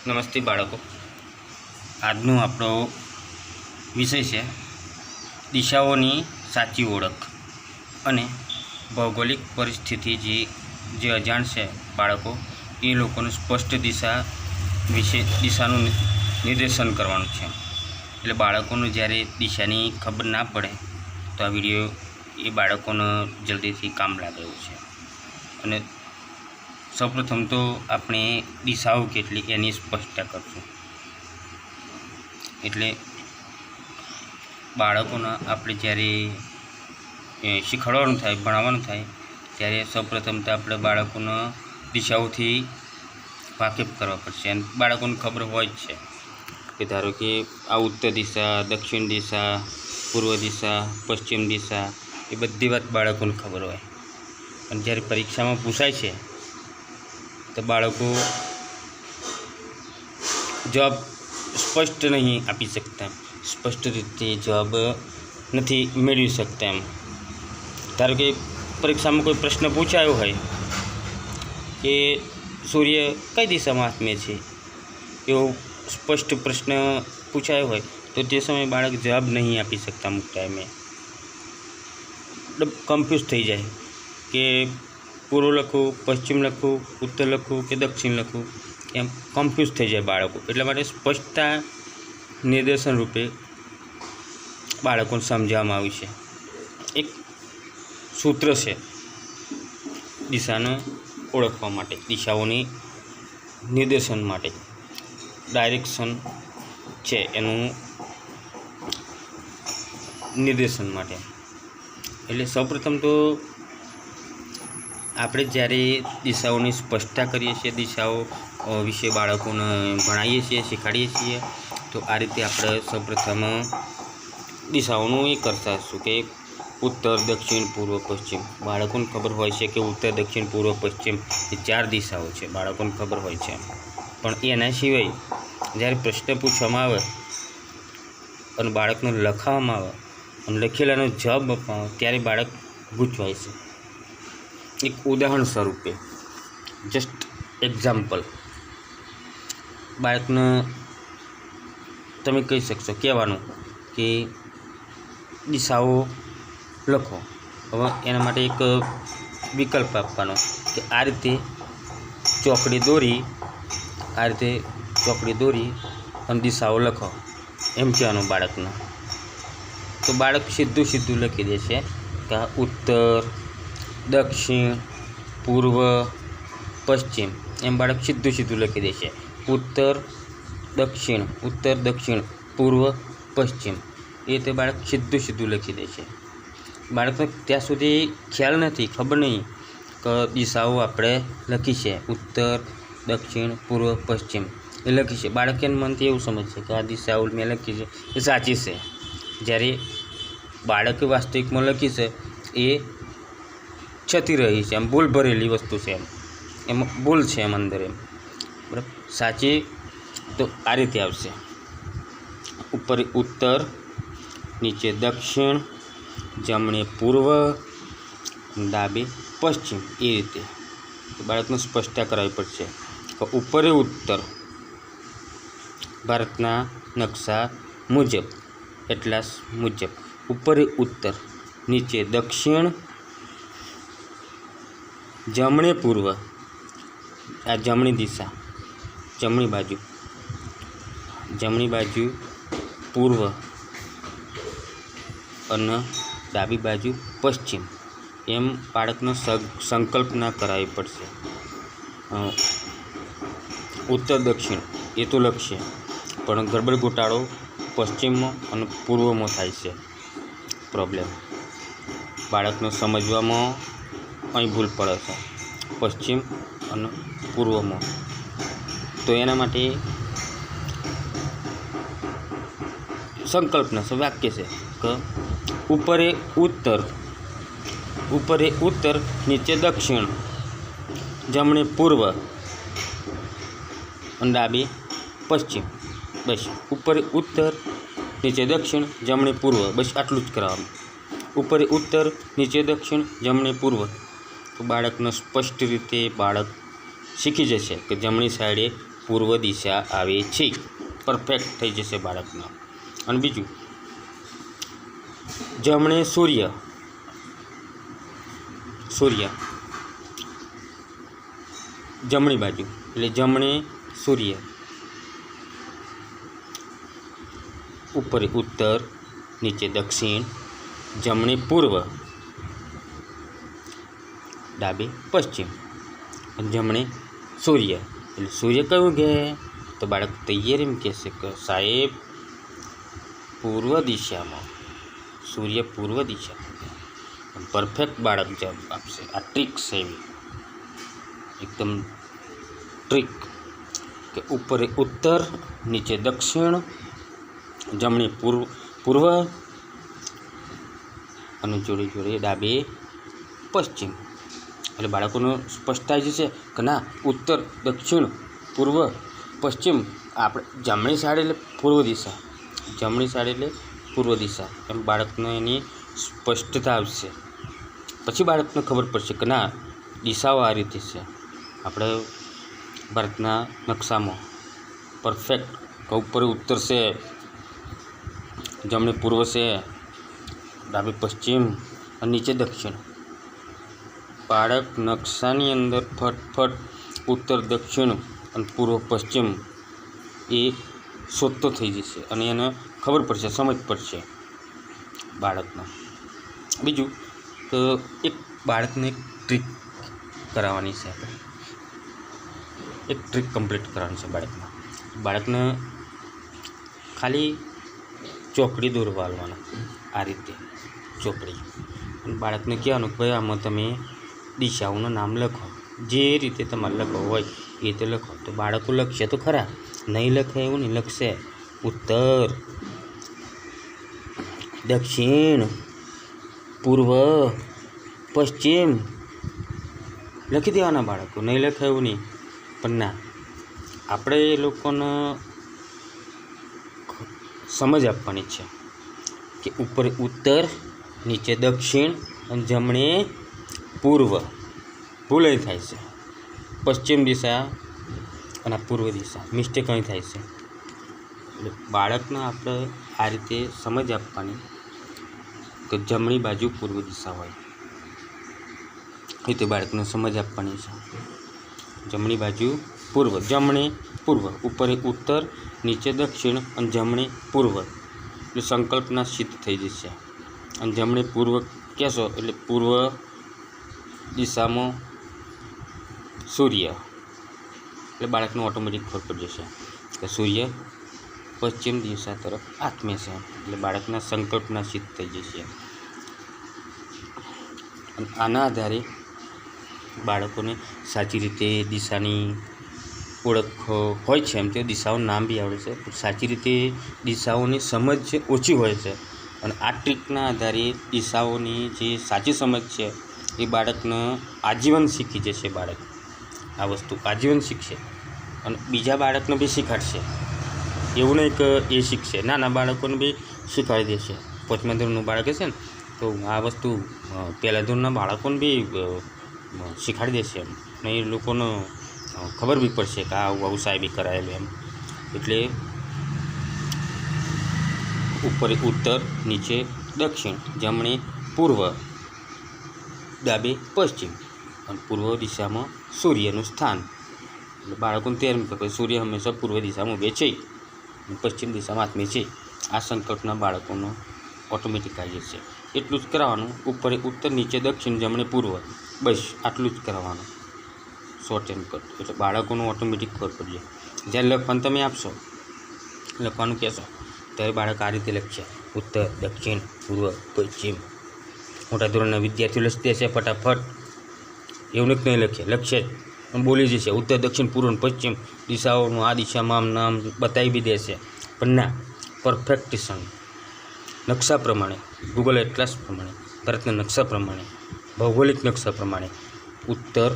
નમસ્તે બાળકો, આજનો આપણો વિષય છે દિશાઓની સાચી ઓળખ અને ભૌગોલિક પરિસ્થિતિ જે અજાણ છે બાળકો એ લોકોને સ્પષ્ટ દિશા વિશે દિશાનું નિર્દેશન કરવાનું છે. એટલે બાળકોને જ્યારે દિશાની ખબર ના પડે તો આ વિડીયો એ બાળકોને જલ્દીથી કામ લાગે એવું છે. અને સૌપ્રથમ તો આપણે દિશાઓ કેટલી એની સ્પષ્ટતા કરશું. એટલે બાળકોને આપણે જ્યારે શીખવાડવાનું થાય, ભણાવવાનું થાય ત્યારે સૌપ્રથમ તો આપણે બાળકોને દિશાઓથી વાકેફ કરવા પડશે. અને બાળકોને ખબર હોય જ છે કે ધારો કે આ ઉત્તર દિશા, દક્ષિણ દિશા, પૂર્વ દિશા, પશ્ચિમ દિશા એ બધી વાત બાળકોને ખબર હોય. અને જ્યારે પરીક્ષામાં પૂછાય છે તો બાળકો જવાબ સ્પષ્ટ નહીં આપી શકતા, સ્પષ્ટ રીતે જવાબ નથી મેળવી શકતા. એમ ધારો કે પરીક્ષામાં કોઈ પ્રશ્ન પૂછાયો હોય કે સૂર્ય કઈ દિશામાં આથમે છે, એવો સ્પષ્ટ પ્રશ્ન પૂછાયો હોય તો તે સમયે બાળક જવાબ નહીં આપી શકતા. અમુક ટાઈમે કન્ફ્યુઝ થઈ જાય કે પૂર્વ લખું, પશ્ચિમ લખું, ઉત્તર લખું કે દક્ષિણ લખું, એમ કન્ફ્યુઝ થઈ જાય બાળકો. એટલા માટે સ્પષ્ટતા નિર્દેશન રૂપે બાળકોને સમજાવવામાં આવ્યું છે. એક સૂત્ર છે દિશાને ઓળખવા માટે, દિશાઓની નિર્દેશન માટે, ડાયરેક્શન છે એનું નિર્દેશન માટે. એટલે સૌપ્રથમ તો આપણે જ્યારે દિશાઓની સ્પષ્ટતા કરીએ છીએ, દિશાઓ વિશે બાળકોને ભણાવીએ છીએ, શીખવાડીએ છીએ, તો આ રીતે આપણે સૌપ્રથમ દિશાઓનું એ કરતા હશું કે ઉત્તર, દક્ષિણ, પૂર્વ, પશ્ચિમ. બાળકોને ખબર હોય છે કે ઉત્તર, દક્ષિણ, પૂર્વ, પશ્ચિમ એ 4 દિશાઓ છે, બાળકોને ખબર હોય છે. પણ એના સિવાય જ્યારે પ્રશ્ન પૂછવામાં આવે અને બાળકને લખાવવામાં આવે અને લખેલાનો જવાબ આપવામાં આવે ત્યારે બાળક ગૂંચવાય છે. એક ઉદાહરણ સ્વરૂપે, જસ્ટ એક્ઝામ્પલ, બાળકને તમે કહી શકશો, કહેવાનું કે દિશાઓ લખો. હવે એના માટે એક વિકલ્પ આપવાનો કે આ રીતે ચોકડી દોરી અને દિશાઓ લખો, એમ કહેવાનું બાળકને. તો બાળક સીધું લખી દેશે કે ઉત્તર, દક્ષિણ, પૂર્વ, પશ્ચિમ, એમ બાળક સીધું લખી દેશે. ઉત્તર દક્ષિણ, પૂર્વ, પશ્ચિમ એ રીતે બાળક સીધું લખી દેશે. બાળકને ત્યાં સુધી ખ્યાલ નથી, ખબર નહીં કે દિશાઓ આપણે લખી છે, ઉત્તર, દક્ષિણ, પૂર્વ, પશ્ચિમ એ લખી છે. બાળક એનું મનથી એવું સમજશે કે આ દિશાઓ મેં લખી છે એ સાચી છે. જ્યારે બાળકે વાસ્તવિકમાં લખી છે એ છતી રહી છે, એમ ભૂલ ભરેલી વસ્તુ છે, એમાં ભૂલ છે એમ અંદર, એમ બરાબર. સાચી તો આ રીતે આવશે: ઉપર ઉત્તર, નીચે દક્ષિણ, જમણે પૂર્વ, ડાબે પશ્ચિમ. એ રીતે બાળકને સ્પષ્ટતા કરાવવી પડશે કે ઉપરે ઉત્તર ભારતના નકશા મુજબ, એટલાસ મુજબ ઉપરે ઉત્તર, નીચે દક્ષિણ, જમણે પૂર્વ, આ જમણી દિશા, જમણી બાજુ પૂર્વ અને ડાબી બાજુ પશ્ચિમ. એમ બાળકને સંકલ્પના કરાવવી પડશે. ઉત્તર દક્ષિણ એ તો લખશે, પણ ગડબડ ગોટાળો પશ્ચિમમાં અને પૂર્વમાં થાય છે. પ્રોબ્લેમ બાળકને સમજવામાં અહીં ભૂલ પડે છે, પશ્ચિમ અને પૂર્વમાં. તો એના માટે સંકલ્પના છે, વાક્ય છે કે ઉપરે ઉત્તર, નીચે દક્ષિણ, જમણે પૂર્વ અને ડાબે પશ્ચિમ. બસ ઉપરે ઉત્તર, નીચે દક્ષિણ, જમણે પૂર્વ, બસ આટલું જ કરાવવાનું. ઉપરે ઉત્તર, નીચે દક્ષિણ, જમણે પૂર્વ. તો બાળકને સ્પષ્ટ રીતે બાળક શીખી જશે કે જમણી સાઈડે પૂર્વ દિશા આવે છે. પરફેક્ટ થઈ જશે બાળકના. અને બીજું, જમણે સૂર્ય, જમણી બાજુ એટલે જમણે સૂર્ય, ઉપર ઉત્તર, નીચે દક્ષિણ, જમણે પૂર્વ, ડાબે પશ્ચિમ, જમણે સૂર્ય. એટલે સૂર્ય કયું કે તો બાળક તૈયાર એમ કહેશે કે સાહેબ પૂર્વ દિશામાં, સૂર્ય પૂર્વ દિશા. પરફેક્ટ બાળક જવાબ આપશે. આ ટ્રીક છે એવી એકદમ ટ્રીક કે ઉપર ઉત્તર, નીચે દક્ષિણ, જમણી પૂર્વ અને જોડે જોડે ડાબે પશ્ચિમ. એટલે બાળકોનો સ્પષ્ટ થાય જશે કે ના ઉત્તર, દક્ષિણ, પૂર્વ, પશ્ચિમ. આપણે જમણી સાઈડ એટલે પૂર્વ દિશા, જમણી સાઈડ એટલે પૂર્વ દિશા, એમ બાળકને એની સ્પષ્ટતા આવશે. પછી બાળકને ખબર પડશે કે ના દિશાઓ આ રીતે છે. આપણે ભારતના નકશામાં પરફેક્ટ કે ઉપર ઉત્તર છે, જમણે પૂર્વ છે, ડાબે પશ્ચિમ અને નીચે દક્ષિણ. બાળક નકશાની અંદર ફટફટ ઉત્તર, દક્ષિણ અને પૂર્વ, પશ્ચિમ એ શોધતો થઈ જશે અને એને ખબર પડશે, સમજ પડશે બાળકને. બીજું તો એક બાળકને એક ટ્રીક કરાવવાની છે. આપણે એક ટ્રીક કમ્પ્લીટ કરવાની છે બાળકને ખાલી ચોકડી દોરવાળવાના, આ રીતે ચોકડી. બાળકને કહેવાનું કે ભાઈ આમાં તમે દિશાઓનું નામ લખો, જે રીતે તમારે લખવું હોય એ રીતે લખો. તો બાળકો લખશે તો ખરા, નહીં લખે એવું નહીં, લખશે ઉત્તર, દક્ષિણ, પૂર્વ, પશ્ચિમ લખી દેવાના બાળકો, નહીં લખે એવું નહીં. પણ ના, આપણે એ લોકોને સમજ આપવાની છે કે ઉપર ઉત્તર, નીચે દક્ષિણ અને જમણે પૂર્વ. ભૂલ અહીં થાય છે, પશ્ચિમ દિશા અને પૂર્વ દિશા મિસ્ટેક અહીં થાય છે. એટલે બાળકને આપણે આ રીતે સમજ આપવાની કે જમણી બાજુ પૂર્વ દિશા હોય એ રીતે બાળકને સમજ આપવાની છે. જમણી બાજુ પૂર્વ, જમણે પૂર્વ, ઉપર ઉત્તર, નીચે દક્ષિણ અને જમણે પૂર્વ. એટલે સંકલ્પના સિદ્ધ થઈ જશે. અને જમણે પૂર્વ કહેશો એટલે પૂર્વ દિશામાં સૂર્ય. એટલે બાળકને ઓટોમેટિક ખબર પડી જશે કે સૂર્ય પશ્ચિમ દિશા તરફ આત્મે છે. એટલે બાળકના સંકલ્પના સિદ્ધ થઈ જશે. અને આના આધારે બાળકોને સાચી રીતે દિશાની ઓળખ હોય છે. એમ તે દિશાઓનું નામ બી આવડે છે, સાચી રીતે દિશાઓની સમજ ઓછી હોય છે. અને આ ટ્રીકના આધારે દિશાઓની જે સાચી સમજ છે એ બાળકને આજીવન શીખી જશે. બાળક આ વસ્તુ આજીવન શીખશે અને બીજા બાળકને બી શીખવાડશે. એવું નહીં કે એ શીખશે, નાના બાળકોને બી શીખવાડી દેશે. 5મા ધોરણનું બાળક હશે ને તો આ વસ્તુ પહેલા ધોરણના બાળકોને બી શીખવાડી દેશે. એમ ને એ લોકોને ખબર બી પડશે કે આવું સાહેબી કરાયેલું એમ. એટલે ઉપર ઉત્તર, નીચે દક્ષિણ, જમણે પૂર્વ, ડાબે પશ્ચિમ અને પૂર્વ દિશામાં સૂર્યનું સ્થાન. એટલે બાળકોને તૈયાર મૂકે કે સૂર્ય હંમેશા પૂર્વ દિશામાં ઊભે છે, પશ્ચિમ દિશામાં આત્મે છે. આ સંકલ્પના બાળકોનો ઓટોમેટિક આવી જશે. એટલું જ કરાવવાનું. ઉપર ઉત્તર, નીચે દક્ષિણ, જમણે પૂર્વ, બસ આટલું જ કરાવવાનું, શોર્ટ એન્ડ કટ. એટલે બાળકોનું ઓટોમેટિક ખબર પડી જાય. જ્યારે લખવાનું તમે આપશો, લખવાનું કહેશો ત્યારે બાળક આ રીતે લખશે ઉત્તર, દક્ષિણ, પૂર્વ, પશ્ચિમ. મોટા ધોરણના વિદ્યાર્થીઓ લખી દેશે ફટાફટ, એવું નહીં લખે, લખશે જ બોલી જશે ઉત્તર, દક્ષિણ, પૂર્વ અને પશ્ચિમ દિશાઓનું આ દિશામાં આમ નામ બતાવી બી દેશે. પણ ના, પરફેક્ટેશન નકશા પ્રમાણે, ગૂગલ એટલાસ પ્રમાણે, ભારતના નકશા પ્રમાણે, ભૌગોલિક નકશા પ્રમાણે ઉત્તર,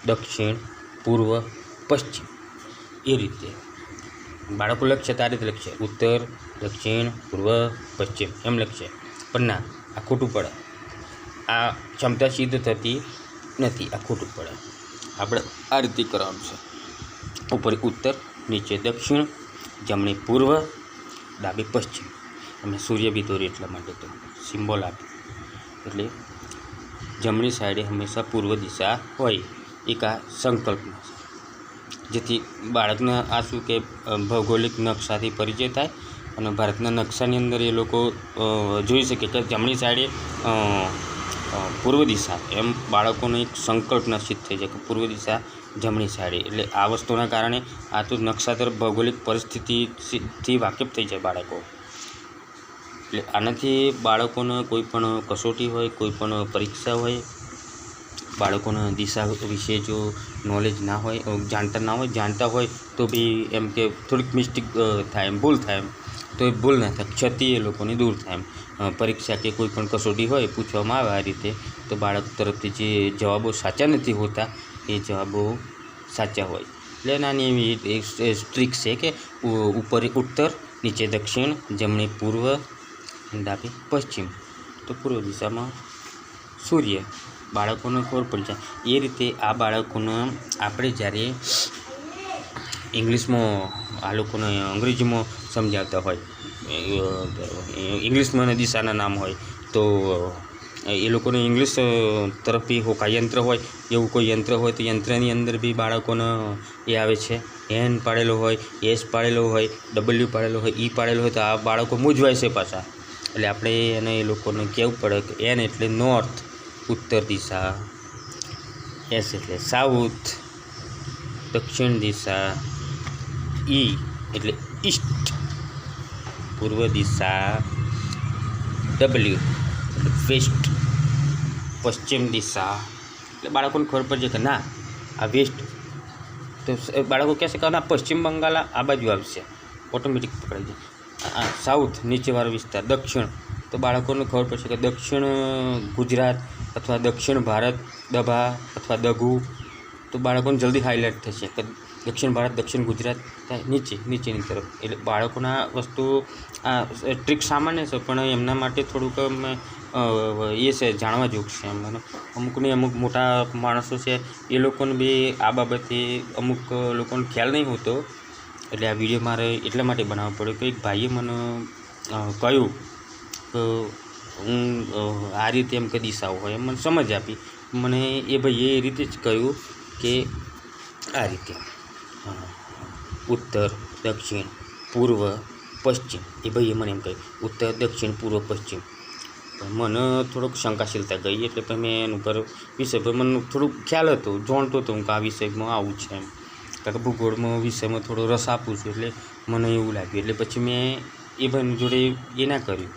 દક્ષિણ, પૂર્વ, પશ્ચિમ એ રીતે બાળકો લખશે. તો આ રીતે લખશે ઉત્તર, દક્ષિણ, પૂર્વ, પશ્ચિમ એમ લખશે. પણ ના, આ ખોટું પડે. આ ક્ષમતા સિદ્ધ થતી નથી, આ ખોટું પડે. આપણે આ રીતે કરવાનું છે. ઉપર ઉત્તર, નીચે દક્ષિણ, જમણી પૂર્વ, ડાબી પશ્ચિમ. અમે સૂર્ય બી દોરી એટલા માટે તો સિમ્બોલ આપે. એટલે જમણી સાઈડે હંમેશા પૂર્વ દિશા હોય, એક આ સંકલ્પના છે, જેથી બાળકને આ શું કે ભૌગોલિક નકશાથી પરિચય થાય અને ભારતના નકશાની અંદર એ લોકો જોઈ શકે કે જમણી સાઈડે પૂર્વ દિશા, એમ બાળકોને એક સંકલ્પ નિશ્ચિત થઈ જાય કે પૂર્વ દિશા જમણી સાઈડે. એટલે આ વસ્તુના કારણે આ તો નકશા તરફ ભૌગોલિક પરિસ્થિતિથી વાકેફ થઈ જાય બાળકો. એટલે આનાથી બાળકોને કોઈ પણ કસોટી હોય, કોઈ પણ પરીક્ષા હોય, બાળકોને દિશા વિશે જો નોલેજ ના હોય, જાણતા હોય તો બી એમ કે થોડીક મિસ્ટેક થાય, એમ ભૂલ થાય, એમ તો એ ભૂલ ના થાય, ક્ષતિ એ લોકોની દૂર થાય. એમ પરીક્ષા કે કોઈ પણ કસોટી હોય, પૂછવામાં આવે આ રીતે, તો બાળક તરફથી જે જવાબો સાચા નથી હોતા એ જવાબો સાચા હોય. એટલે નાની એવી ટ્રીક છે કે ઉપર ઉત્તર, નીચે દક્ષિણ, જમણી પૂર્વ, ડાબી પશ્ચિમ. તો પૂર્વ દિશામાં સૂર્ય, બાળકોને ખબર પડી જાય. એ રીતે આ બાળકોને આપણે જ્યારે ઇંગ્લિશમાં આ લોકોને અંગ્રેજીમાં સમજાવતા હોય, ઇંગ્લિશમાં દિશાના નામ હોય, તો એ લોકોને ઇંગ્લિશ તરફ બી હોકા યંત્ર હોય, એવું કોઈ યંત્ર હોય તો યંત્રની અંદર બી બાળકોને એ આવે છે, એન પાડેલો હોય, એસ પાડેલો હોય, ડબલ્યુ પાડેલો હોય, ઈ પાડેલો હોય, તો આ બાળકો મૂંઝવાય છે પાછા. એટલે આપણે એને એ લોકોને કહેવું પડે કે એન એટલે નોર્થ, ઉત્તર દિશા, એસ એટલે સાઉથ, દક્ષિણ દિશા, ઈ એટલે ઈસ્ટ, પૂર્વ દિશા, ડબલ્યુ એટલે વેસ્ટ, પશ્ચિમ દિશા. એટલે બાળકોને ખબર પડે છે કે ના આ વેસ્ટ, તો બાળકો કહેશે કે ના પશ્ચિમ બંગાળ આ બાજુ આવશે, ઓટોમેટિક પકડાઈ જાય. સાઉથ નીચેવાળો વિસ્તાર, દક્ષિણ, તો બાળકોને ખબર પડશે કે દક્ષિણ ગુજરાત અથવા દક્ષિણ ભારત, દભા અથવા દઘુ, તો બાળકોને જલ્દી હાઇલાઇટ થશે કે દક્ષિણ ભારત, દક્ષિણ ગુજરાત થાય નીચેની તરફ. એટલે બાળકોના વસ્તુ આ ટ્રીક સામાન્ય છે, પણ એમના માટે થોડુંક એ છે જાણવા જેવું છે. એમ અને અમુક મોટા માણસો છે એ લોકોને બી આ બાબતે અમુક લોકોને ખ્યાલ નહીં હોતો. એટલે આ વિડીયો મારે એટલા માટે બનાવવો પડ્યો કે એક ભાઈએ મને કહ્યું કે હું આ રીતે એમ કે દિશાઓ હોય, એમ મને સમજ આપી. મને એ ભાઈએ એ રીતે જ કહ્યું કે આ રીતે ઉત્તર, દક્ષિણ, પૂર્વ, પશ્ચિમ. એ ભાઈએ મને એમ કહ્યું ઉત્તર, દક્ષિણ, પૂર્વ, પશ્ચિમ. મને થોડોક શંકાશીલતા ગઈ, એટલે પછી મેં એના ઉપર વિષય પર મને થોડુંક ખ્યાલ હતો, જાણતો હતો હું કે આ વિષયમાં આવું છે એમ, કારણ કે ભૂગોળમાં વિષયમાં થોડો રસ આપું છું, એટલે મને એવું લાગ્યું. એટલે પછી મેં એ ભાઈની જોડે એ ના કર્યું,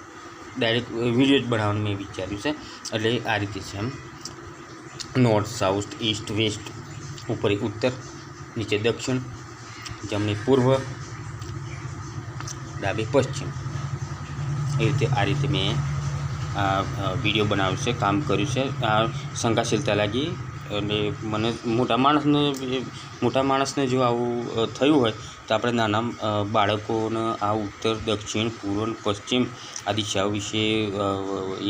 ડાયરેક્ટ વિડીયો જ બનાવવાનું મેં વિચાર્યું છે. એટલે આ રીતે છે એમ, નોર્થ, સાઉથ, ઈસ્ટ, વેસ્ટ, ઉપર ઉત્તર, નીચે દક્ષિણ, જમણી પૂર્વ, ડાબી પશ્ચિમ. એ રીતે આ રીતે મેં આ વિડીયો બનાવ્યો છે, કામ કર્યું છે. આ શંકાશીલતા લાગી અને મને મોટા માણસને જો આવું થયું હોય તો આપણે નાના બાળકોને આ ઉત્તર, દક્ષિણ, પૂર્વ અને પશ્ચિમ આ દિશાઓ વિશે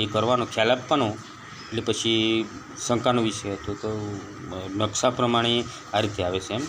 એ કરવાનો ખ્યાલ આપવાનો. એટલે પછી શંકાનો વિષય હતો, તો નકશા પ્રમાણે આ રીતે આવે છે એમ.